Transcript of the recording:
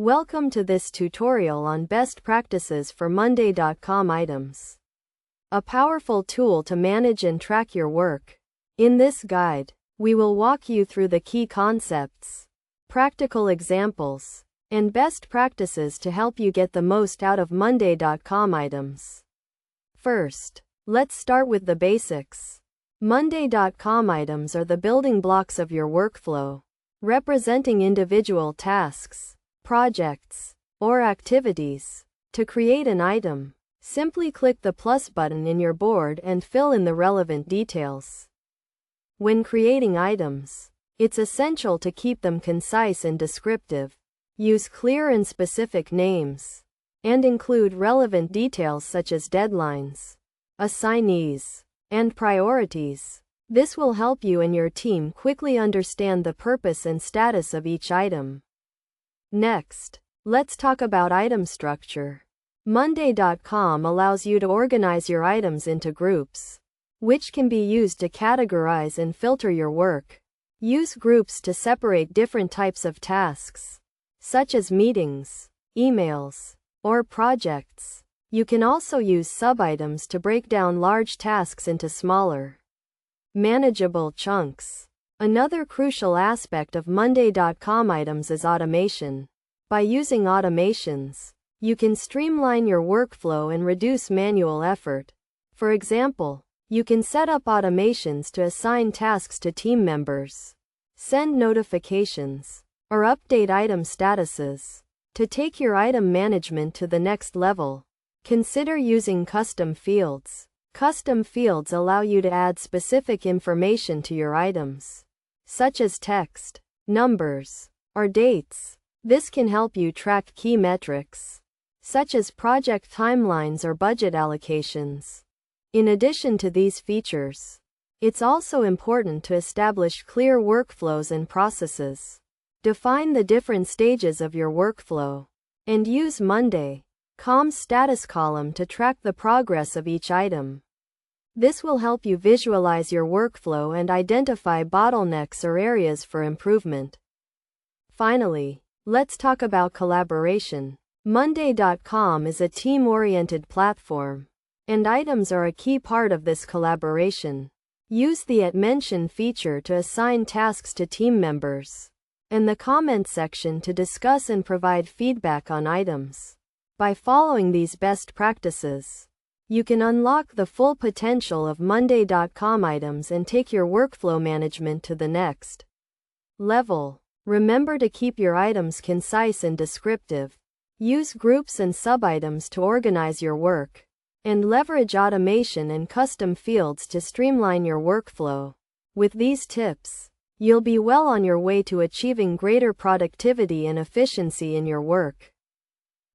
Welcome to this tutorial on best practices for Monday.com items, a powerful tool to manage and track your work. In this guide, we will walk you through the key concepts, practical examples, and best practices to help you get the most out of Monday.com items. First, let's start with the basics. Monday.com items are the building blocks of your workflow, representing individual tasks, projects, or activities. To create an item, simply click the plus button in your board and fill in the relevant details. When creating items, it's essential to keep them concise and descriptive. Use clear and specific names, and include relevant details such as deadlines, assignees, and priorities. This will help you and your team quickly understand the purpose and status of each item. Next, let's talk about item structure. Monday.com allows you to organize your items into groups, which can be used to categorize and filter your work. Use groups to separate different types of tasks, such as meetings, emails, or projects. You can also use sub-items to break down large tasks into smaller, manageable chunks. Another crucial aspect of Monday.com items is automation. By using automations, you can streamline your workflow and reduce manual effort. For example, you can set up automations to assign tasks to team members, send notifications, or update item statuses. To take your item management to the next level, consider using custom fields. Custom fields allow you to add specific information to your items, such as text, numbers, or dates. This can help you track key metrics, such as project timelines or budget allocations. In addition to these features, it's also important to establish clear workflows and processes. Define the different stages of your workflow, and use Monday.com's status column to track the progress of each item. This will help you visualize your workflow and identify bottlenecks or areas for improvement. Finally, let's talk about collaboration. Monday.com is a team-oriented platform, and items are a key part of this collaboration. Use the @mention feature to assign tasks to team members, and the comment section to discuss and provide feedback on items. By following these best practices, you can unlock the full potential of Monday.com items and take your workflow management to the next level. Remember to keep your items concise and descriptive. Use groups and sub-items to organize your work, and leverage automation and custom fields to streamline your workflow. With these tips, you'll be well on your way to achieving greater productivity and efficiency in your work.